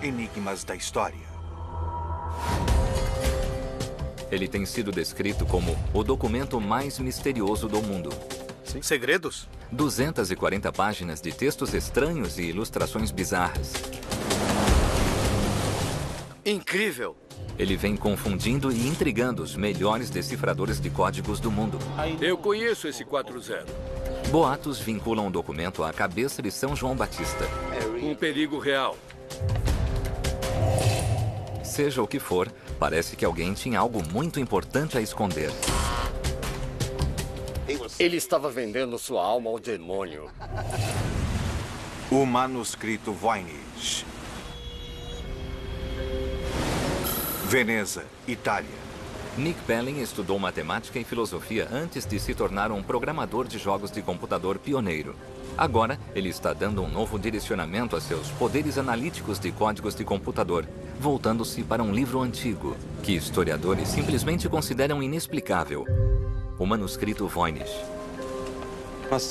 enigmas da história. Ele tem sido descrito como o documento mais misterioso do mundo. Segredos? 240 páginas de textos estranhos e ilustrações bizarras. Incrível! Ele vem confundindo e intrigando os melhores decifradores de códigos do mundo. Eu conheço esse 4-0. Boatos vinculam o documento à cabeça de São João Batista. Um perigo real. Seja o que for, parece que alguém tinha algo muito importante a esconder. Ele estava vendendo sua alma ao demônio. O manuscrito Voynich. Veneza, Itália. Nick Pelling estudou matemática e filosofia antes de se tornar um programador de jogos de computador pioneiro. Agora, ele está dando um novo direcionamento a seus poderes analíticos de códigos de computador, voltando-se para um livro antigo, que historiadores simplesmente consideram inexplicável: o manuscrito Voynich.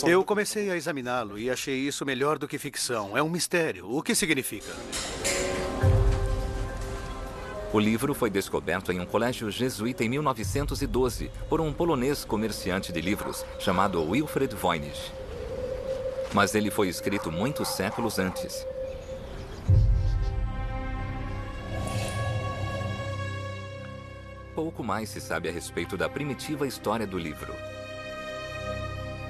Eu comecei a examiná-lo e achei isso melhor do que ficção. É um mistério. O que significa? O livro foi descoberto em um colégio jesuíta em 1912 por um polonês comerciante de livros chamado Wilfred Voynich. Mas ele foi escrito muitos séculos antes. Pouco mais se sabe a respeito da primitiva história do livro.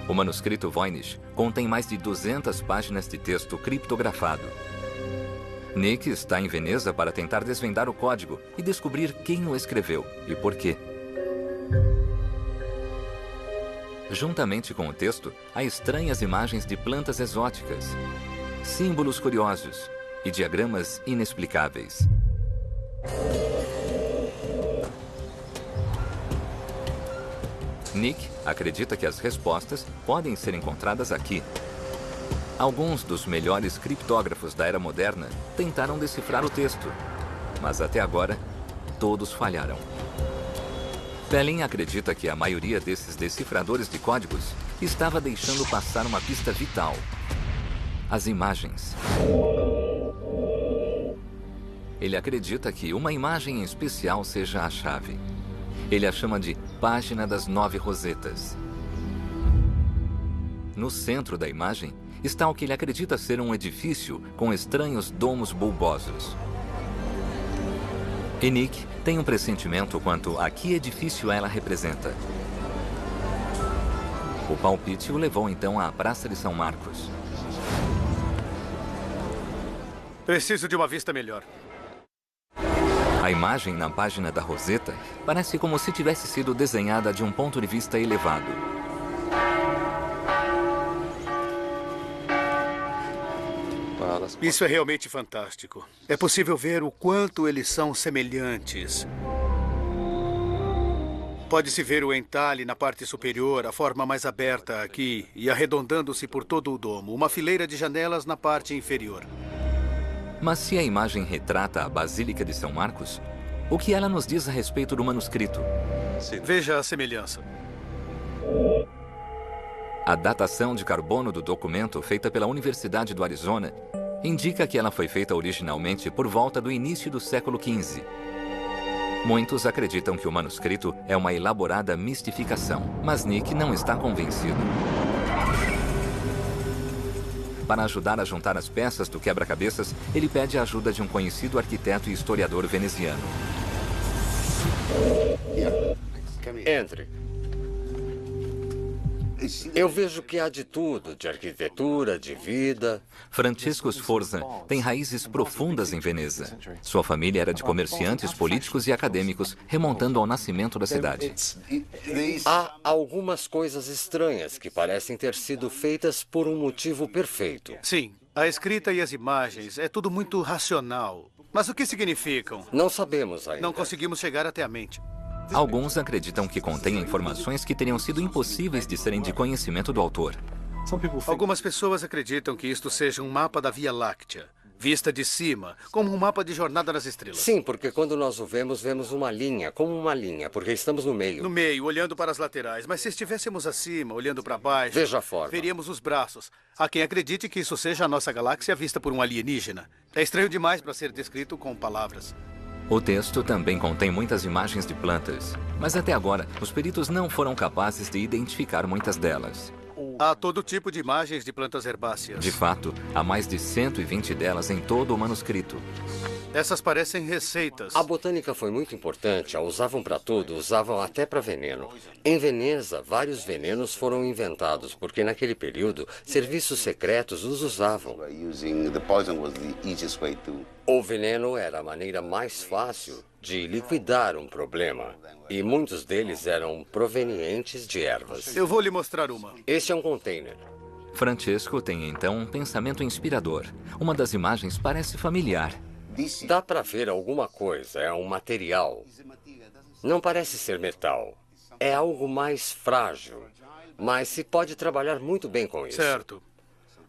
O manuscrito Voynich contém mais de 200 páginas de texto criptografado. Nick está em Veneza para tentar desvendar o código e descobrir quem o escreveu e por quê. Juntamente com o texto, há estranhas imagens de plantas exóticas, símbolos curiosos e diagramas inexplicáveis. Nick acredita que as respostas podem ser encontradas aqui. Alguns dos melhores criptógrafos da era moderna tentaram decifrar o texto, mas até agora, todos falharam. Pelling acredita que a maioria desses decifradores de códigos estava deixando passar uma pista vital: as imagens. Ele acredita que uma imagem em especial seja a chave. Ele a chama de Página das 9 Rosetas. No centro da imagem está o que ele acredita ser um edifício com estranhos domos bulbosos. E Nick tem um pressentimento quanto a que edifício ela representa. O palpite o levou então à Praça de São Marcos. Preciso de uma vista melhor. A imagem na página da Roseta parece como se tivesse sido desenhada de um ponto de vista elevado. Isso é realmente fantástico. É possível ver o quanto eles são semelhantes. Pode-se ver o entalhe na parte superior, a forma mais aberta aqui e arredondando-se por todo o domo, uma fileira de janelas na parte inferior. Mas se a imagem retrata a Basílica de São Marcos, o que ela nos diz a respeito do manuscrito? Veja a semelhança. A datação de carbono do documento, feita pela Universidade do Arizona, indica que ela foi feita originalmente por volta do início do século XV. Muitos acreditam que o manuscrito é uma elaborada mistificação, mas Nick não está convencido. Para ajudar a juntar as peças do quebra-cabeças, ele pede a ajuda de um conhecido arquiteto e historiador veneziano. Entre. Eu vejo que há de tudo, de arquitetura, de vida. Francisco Sforza tem raízes profundas em Veneza. Sua família era de comerciantes, políticos e acadêmicos, remontando ao nascimento da cidade. Há algumas coisas estranhas que parecem ter sido feitas por um motivo perfeito. Sim, a escrita e as imagens é tudo muito racional. Mas o que significam? Não sabemos ainda. Não conseguimos chegar até a mente. Alguns acreditam que contém informações que teriam sido impossíveis de serem de conhecimento do autor. Algumas pessoas acreditam que isto seja um mapa da Via Láctea, vista de cima, como um mapa de Jornada nas Estrelas. Sim, porque quando nós o vemos, vemos uma linha, como uma linha, porque estamos no meio. No meio, olhando para as laterais. Mas se estivéssemos acima, olhando para baixo... Veja a forma. Veríamos os braços. Há quem acredite que isso seja a nossa galáxia vista por um alienígena. É estranho demais para ser descrito com palavras. O texto também contém muitas imagens de plantas, mas até agora os peritos não foram capazes de identificar muitas delas. Há todo tipo de imagens de plantas herbáceas. De fato, há mais de 120 delas em todo o manuscrito. Essas parecem receitas. A botânica foi muito importante. A usavam para tudo, usavam até para veneno. Em Veneza, vários venenos foram inventados, porque naquele período, serviços secretos os usavam. O veneno era a maneira mais fácil de liquidar um problema. E muitos deles eram provenientes de ervas. Eu vou lhe mostrar uma. Este é um container. Francesco tem então um pensamento inspirador. Uma das imagens parece familiar. Dá para ver alguma coisa, é um material. Não parece ser metal. É algo mais frágil, mas se pode trabalhar muito bem com isso. Certo.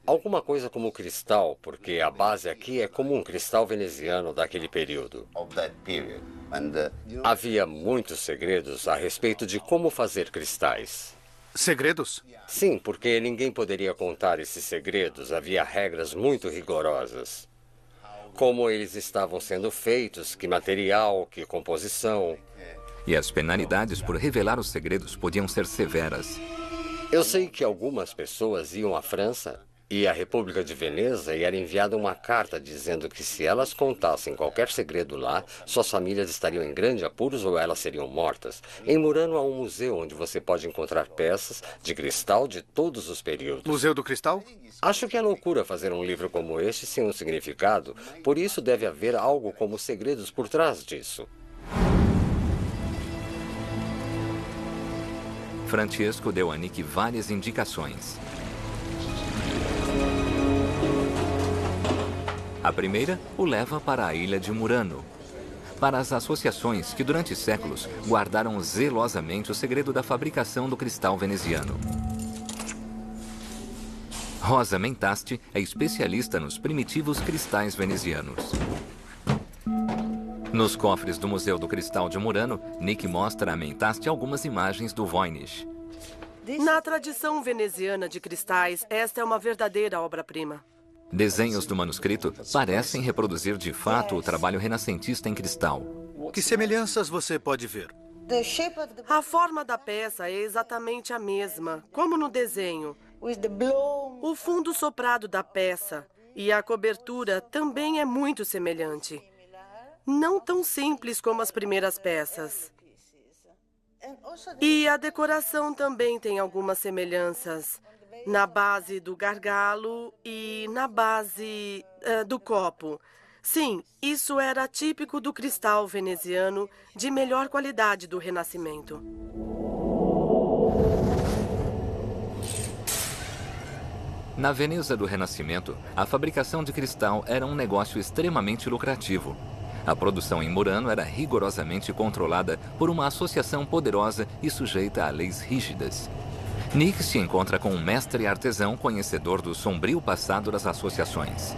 Alguma coisa como cristal, porque a base aqui é como um cristal veneziano daquele período. Havia muitos segredos a respeito de como fazer cristais. Segredos? Sim, porque ninguém poderia contar esses segredos. Havia regras muito rigorosas. Como eles estavam sendo feitos, que material, que composição. E as penalidades por revelar os segredos podiam ser severas. Eu sei que algumas pessoas iam à França e à República de Veneza e era enviada uma carta dizendo que se elas contassem qualquer segredo lá, suas famílias estariam em grandes apuros ou elas seriam mortas. Em Murano há um museu onde você pode encontrar peças de cristal de todos os períodos. Museu do Cristal? Acho que é loucura fazer um livro como este sem um significado, por isso deve haver algo como segredos por trás disso. Francesco deu a Nick várias indicações. A primeira o leva para a ilha de Murano, para as associações que durante séculos guardaram zelosamente o segredo da fabricação do cristal veneziano. Rosa Mentasti é especialista nos primitivos cristais venezianos. Nos cofres do Museu do Cristal de Murano, Nick mostra a Mentasti algumas imagens do Voynich. Na tradição veneziana de cristais, esta é uma verdadeira obra-prima. Desenhos do manuscrito parecem reproduzir de fato o trabalho renascentista em cristal. Que semelhanças você pode ver? A forma da peça é exatamente a mesma, como no desenho. O fundo soprado da peça e a cobertura também é muito semelhante. Não tão simples como as primeiras peças. E a decoração também tem algumas semelhanças. Na base do gargalo e na base do copo. Sim, isso era típico do cristal veneziano de melhor qualidade do Renascimento. Na Veneza do Renascimento, a fabricação de cristal era um negócio extremamente lucrativo. A produção em Murano era rigorosamente controlada por uma associação poderosa e sujeita a leis rígidas. Nick se encontra com um mestre artesão conhecedor do sombrio passado das associações.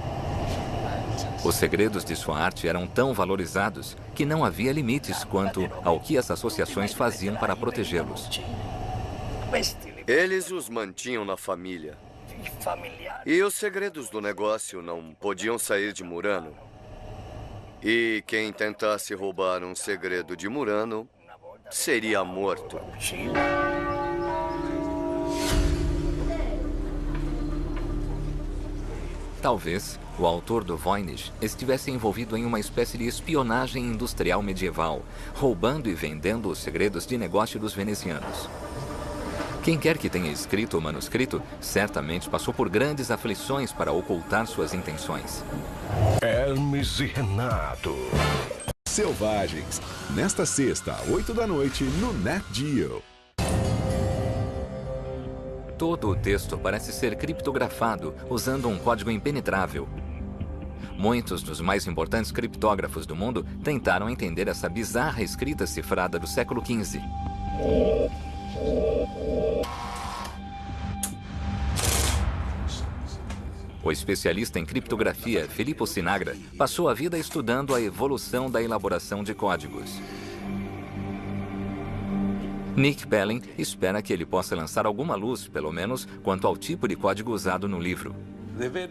Os segredos de sua arte eram tão valorizados que não havia limites quanto ao que as associações faziam para protegê-los. Eles os mantinham na família. E os segredos do negócio não podiam sair de Murano. E quem tentasse roubar um segredo de Murano seria morto. Talvez o autor do Voynich estivesse envolvido em uma espécie de espionagem industrial medieval, roubando e vendendo os segredos de negócio dos venezianos. Quem quer que tenha escrito o manuscrito, certamente passou por grandes aflições para ocultar suas intenções. Hermes e Renato. Selvagens. Nesta sexta, 8 da noite, no Nat Geo. Todo o texto parece ser criptografado, usando um código impenetrável. Muitos dos mais importantes criptógrafos do mundo tentaram entender essa bizarra escrita cifrada do século XV. O especialista em criptografia, Filippo Sinagra, passou a vida estudando a evolução da elaboração de códigos. Nick Pelling espera que ele possa lançar alguma luz, pelo menos, quanto ao tipo de código usado no livro.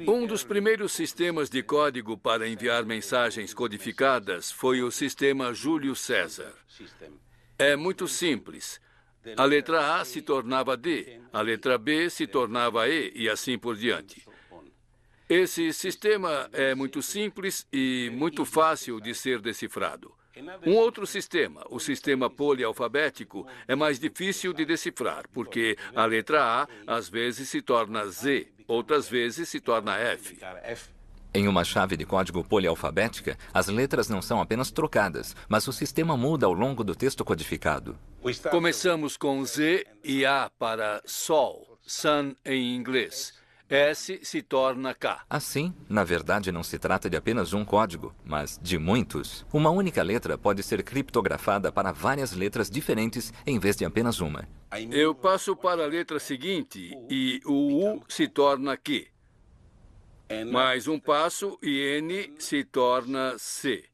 Um dos primeiros sistemas de código para enviar mensagens codificadas foi o sistema Júlio César. É muito simples. A letra A se tornava D, a letra B se tornava E e assim por diante. Esse sistema é muito simples e muito fácil de ser decifrado. Um outro sistema, o sistema polialfabético, é mais difícil de decifrar, porque a letra A às vezes se torna Z, outras vezes se torna F. Em uma chave de código polialfabética, as letras não são apenas trocadas, mas o sistema muda ao longo do texto codificado. Começamos com Z e A para Sol, Sun em inglês. S se torna K. Assim, na verdade, não se trata de apenas um código, mas de muitos. Uma única letra pode ser criptografada para várias letras diferentes em vez de apenas uma. Eu passo para a letra seguinte e o U se torna Q. Mais um passo e N se torna C.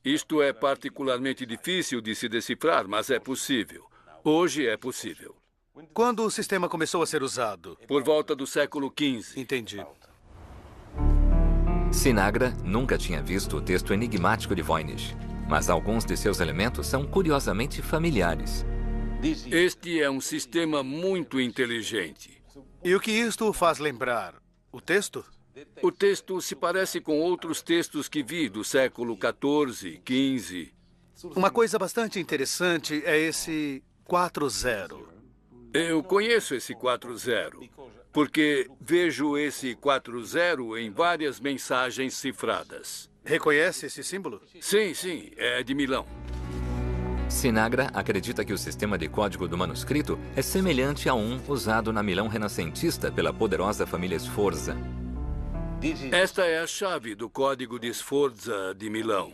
Isto é particularmente difícil de se decifrar, mas é possível. Hoje é possível. Quando o sistema começou a ser usado? Por volta do século XV. Entendi. Sinagra nunca tinha visto o texto enigmático de Voynich, mas alguns de seus elementos são curiosamente familiares. Este é um sistema muito inteligente. E o que isto faz lembrar? O texto? O texto se parece com outros textos que vi do século XIV, XV. Uma coisa bastante interessante é esse 40. Eu conheço esse 40, porque vejo esse 40 em várias mensagens cifradas. Reconhece esse símbolo? Sim, é de Milão. Sinagra acredita que o sistema de código do manuscrito é semelhante a um usado na Milão renascentista pela poderosa família Sforza. Esta é a chave do código de Sforza de Milão.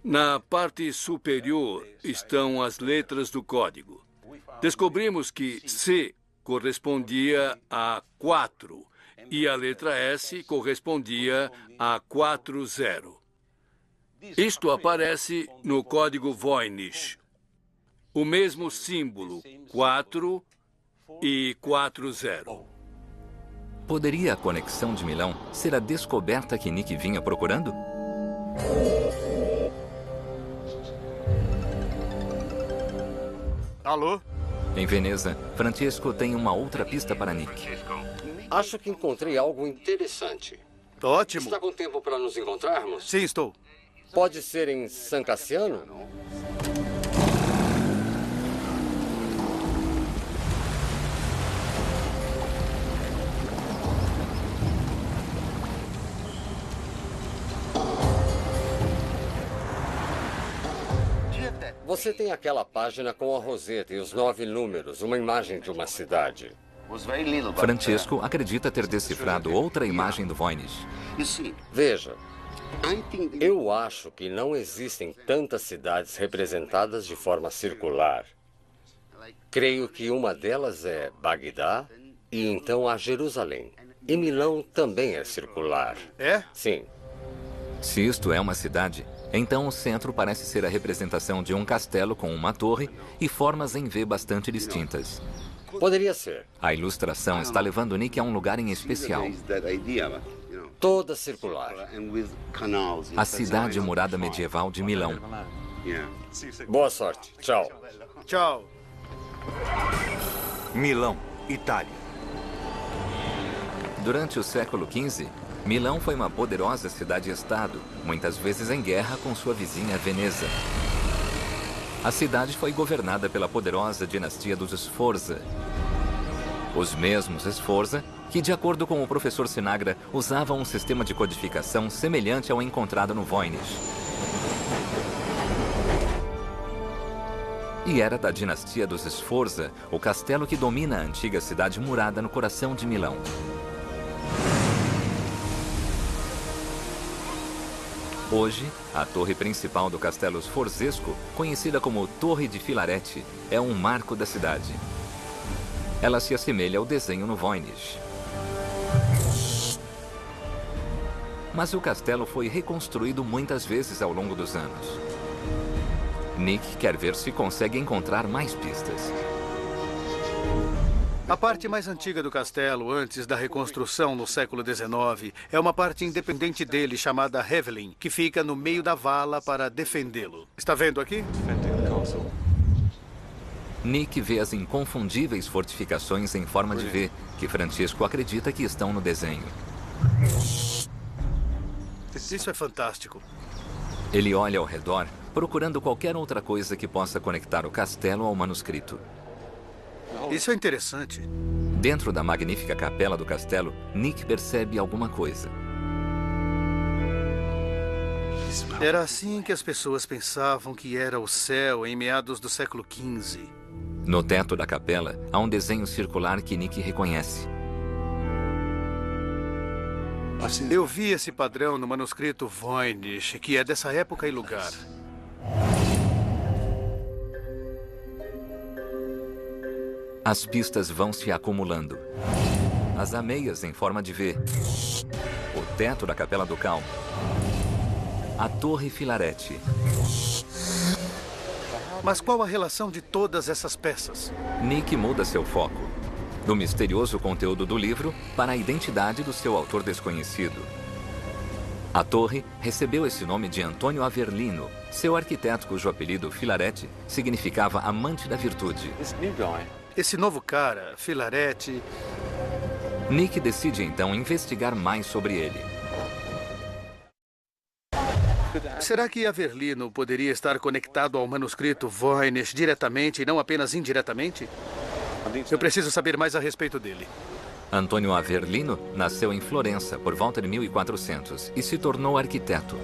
Na parte superior estão as letras do código. Descobrimos que C correspondia a 4 e a letra S correspondia a 40. Isto aparece no código Voynich. O mesmo símbolo, 4 e 40. Poderia a conexão de Milão ser a descoberta que Nick vinha procurando? Alô? Em Veneza, Francesco tem uma outra pista para Nick. Acho que encontrei algo interessante. Ótimo. Está com tempo para nos encontrarmos? Sim, estou. Pode ser em San Cassiano? Você tem aquela página com a roseta e os 9 números, uma imagem de uma cidade. Francesco acredita ter decifrado outra imagem do Voynich. Veja, eu acho que não existem tantas cidades representadas de forma circular. Creio que uma delas é Bagdá e então há Jerusalém. E Milão também é circular. É? Sim. Se isto é uma cidade, então o centro parece ser a representação de um castelo com uma torre e formas em V bastante distintas. Poderia ser. A ilustração está levando Nick a um lugar em especial. Toda circular. A cidade murada medieval de Milão. Boa sorte. Tchau. Tchau. Milão, Itália. Durante o século XV, Milão foi uma poderosa cidade-estado, muitas vezes em guerra com sua vizinha Veneza. A cidade foi governada pela poderosa dinastia dos Sforza. Os mesmos Sforza que, de acordo com o professor Sinagra, usavam um sistema de codificação semelhante ao encontrado no Voynich. E era da dinastia dos Sforza o castelo que domina a antiga cidade murada no coração de Milão. Hoje, a torre principal do castelo Sforzesco, conhecida como Torre de Filarete, é um marco da cidade. Ela se assemelha ao desenho no Voynich. Mas o castelo foi reconstruído muitas vezes ao longo dos anos. Nick quer ver se consegue encontrar mais pistas. A parte mais antiga do castelo, antes da reconstrução no século XIX, é uma parte independente dele chamada Hevelin, que fica no meio da vala para defendê-lo. Está vendo aqui? Nick vê as inconfundíveis fortificações em forma de V, que Francisco acredita que estão no desenho. Isso é fantástico. Ele olha ao redor, procurando qualquer outra coisa que possa conectar o castelo ao manuscrito. Isso é interessante. Dentro da magnífica capela do castelo, Nick percebe alguma coisa. Era assim que as pessoas pensavam que era o céu em meados do século XV. No teto da capela, há um desenho circular que Nick reconhece. Eu vi esse padrão no manuscrito Voynich, que é dessa época e lugar. As pistas vão se acumulando. As ameias em forma de V. O teto da Capela Ducal. A Torre Filarete. Mas qual a relação de todas essas peças? Nick muda seu foco. Do misterioso conteúdo do livro para a identidade do seu autor desconhecido. A torre recebeu esse nome de Antônio Averlino, seu arquiteto cujo apelido Filarete significava amante da virtude. Esse novo cara, Filarete... Nick decide então investigar mais sobre ele. Será que Averlino poderia estar conectado ao manuscrito Voynich diretamente e não apenas indiretamente? Eu preciso saber mais a respeito dele. Antônio Averlino nasceu em Florença por volta de 1400 e se tornou arquiteto.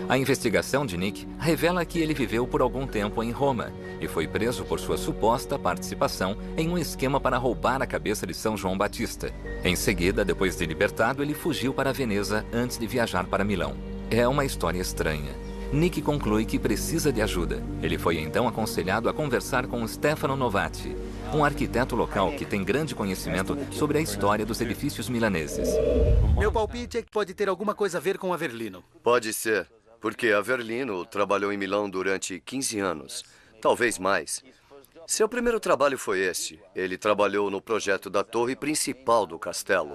A investigação de Nick revela que ele viveu por algum tempo em Roma e foi preso por sua suposta participação em um esquema para roubar a cabeça de São João Batista. Em seguida, depois de libertado, ele fugiu para Veneza antes de viajar para Milão. É uma história estranha. Nick conclui que precisa de ajuda. Ele foi então aconselhado a conversar com Stefano Novati, um arquiteto local que tem grande conhecimento sobre a história dos edifícios milaneses. Meu palpite é que pode ter alguma coisa a ver com Averlino. Pode ser, porque Averlino trabalhou em Milão durante 15 anos, talvez mais. Seu primeiro trabalho foi esse. Ele trabalhou no projeto da torre principal do castelo.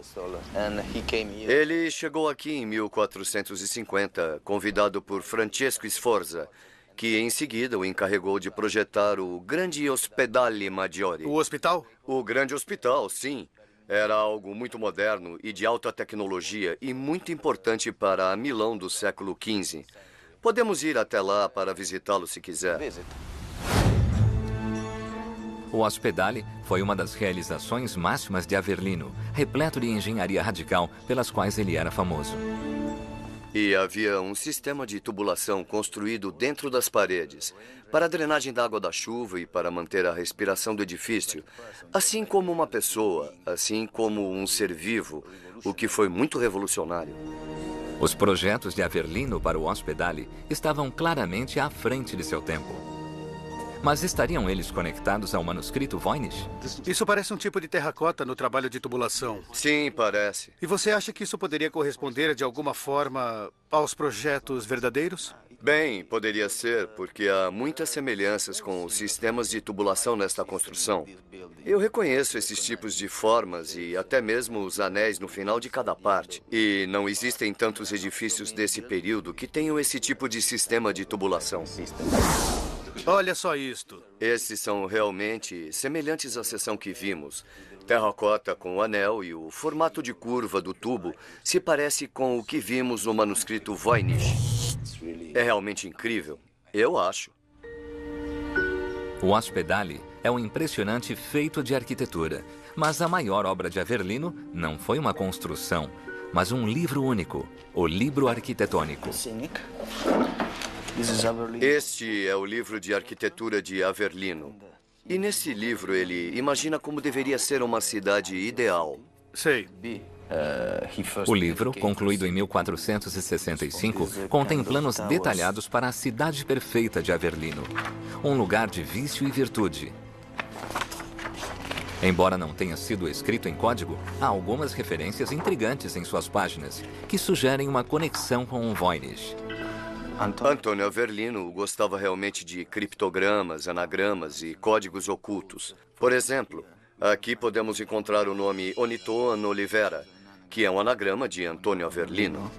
Ele chegou aqui em 1450, convidado por Francesco Sforza, que em seguida o encarregou de projetar o Grande Ospedale Maggiore. O hospital? O Grande Hospital, sim. Era algo muito moderno e de alta tecnologia e muito importante para Milão do século XV. Podemos ir até lá para visitá-lo se quiser. O Ospedale foi uma das realizações máximas de Averlino, repleto de engenharia radical pelas quais ele era famoso. E havia um sistema de tubulação construído dentro das paredes, para a drenagem da água da chuva e para manter a respiração do edifício, assim como uma pessoa, assim como um ser vivo, o que foi muito revolucionário. Os projetos de Averlino para o Ospedale estavam claramente à frente de seu tempo. Mas estariam eles conectados ao manuscrito Voynich? Isso parece um tipo de terracota no trabalho de tubulação. Sim, parece. E você acha que isso poderia corresponder de alguma forma aos projetos verdadeiros? Bem, poderia ser, porque há muitas semelhanças com os sistemas de tubulação nesta construção. Eu reconheço esses tipos de formas e até mesmo os anéis no final de cada parte. E não existem tantos edifícios desse período que tenham esse tipo de sistema de tubulação. Olha só isto. Esses são realmente semelhantes à seção que vimos. Terracota com o anel e o formato de curva do tubo se parece com o que vimos no manuscrito Voynich. É realmente incrível, eu acho. O Ospedale é um impressionante feito de arquitetura, mas a maior obra de Averlino não foi uma construção, mas um livro único, o Livro Arquitetônico. Este é o livro de arquitetura de Averlino. E nesse livro ele imagina como deveria ser uma cidade ideal. Sei. O livro, concluído em 1465, contém planos detalhados para a cidade perfeita de Averlino. Um lugar de vício e virtude. Embora não tenha sido escrito em código, há algumas referências intrigantes em suas páginas, que sugerem uma conexão com o Voynich. Antônio Averlino gostava realmente de criptogramas, anagramas e códigos ocultos. Por exemplo, Aqui podemos encontrar o nome Onitoan Olivera, que é um anagrama de Antônio Averlino.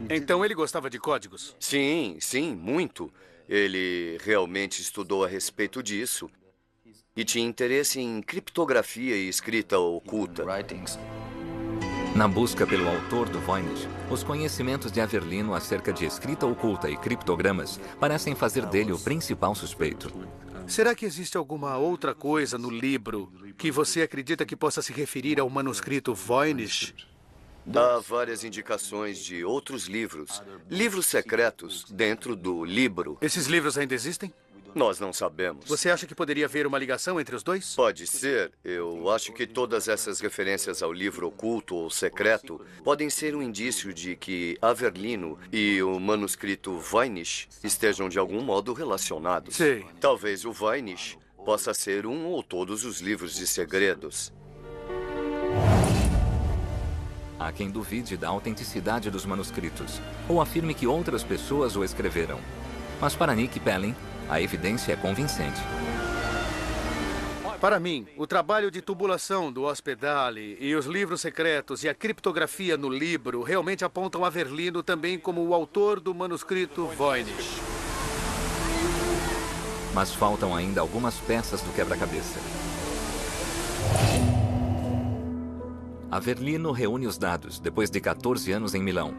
Então ele gostava de códigos? Sim, muito. Ele realmente estudou a respeito disso e tinha interesse em criptografia e escrita oculta. Na busca pelo autor do Voynich, os conhecimentos de Averlino acerca de escrita oculta e criptogramas parecem fazer dele o principal suspeito. Será que existe alguma outra coisa no livro que você acredita que possa se referir ao manuscrito Voynich? Há várias indicações de outros livros secretos dentro do livro. Esses livros ainda existem? Nós não sabemos. Você acha que poderia haver uma ligação entre os dois? Pode ser. Eu acho que todas essas referências ao livro oculto ou secreto podem ser um indício de que Averlino e o manuscrito Voynich estejam de algum modo relacionados. Sim. Talvez o Voynich possa ser um ou todos os livros de segredos. Há quem duvide da autenticidade dos manuscritos ou afirme que outras pessoas o escreveram. Mas para Nick Pellin, a evidência é convincente. Para mim, o trabalho de tubulação do Ospedale e os livros secretos e a criptografia no livro realmente apontam Averlino também como o autor do manuscrito Voynich. Mas faltam ainda algumas peças do quebra-cabeça. Averlino reúne os dados depois de 14 anos em Milão.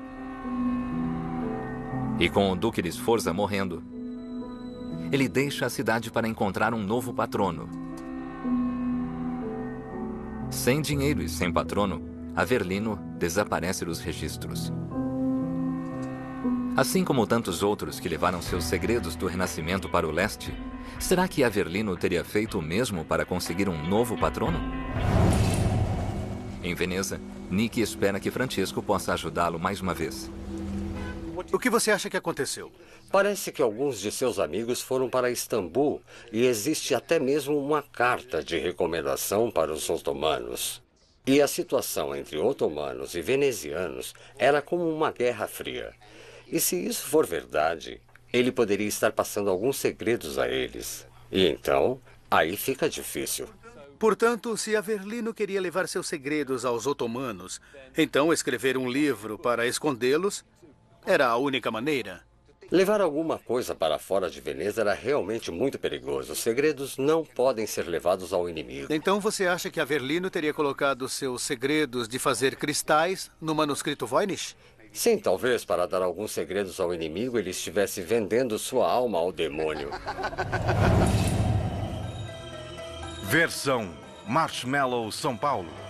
E com o Duque de Sforza morrendo, ele deixa a cidade para encontrar um novo patrono. Sem dinheiro e sem patrono, Averlino desaparece dos registros. Assim como tantos outros que levaram seus segredos do Renascimento para o leste, será que Averlino teria feito o mesmo para conseguir um novo patrono? Em Veneza, Nick espera que Francesco possa ajudá-lo mais uma vez. O que você acha que aconteceu? Parece que alguns de seus amigos foram para Istambul e existe até mesmo uma carta de recomendação para os otomanos. E a situação entre otomanos e venezianos era como uma guerra fria. E se isso for verdade, ele poderia estar passando alguns segredos a eles. E então, aí fica difícil. Portanto, se Averlino queria levar seus segredos aos otomanos, então escrever um livro para escondê-los era a única maneira? Levar alguma coisa para fora de Veneza era realmente muito perigoso. Os segredos não podem ser levados ao inimigo. Então você acha que Averlino teria colocado seus segredos de fazer cristais no manuscrito Voynich? Sim, talvez para dar alguns segredos ao inimigo ele estivesse vendendo sua alma ao demônio. Versão Marshmallow São Paulo.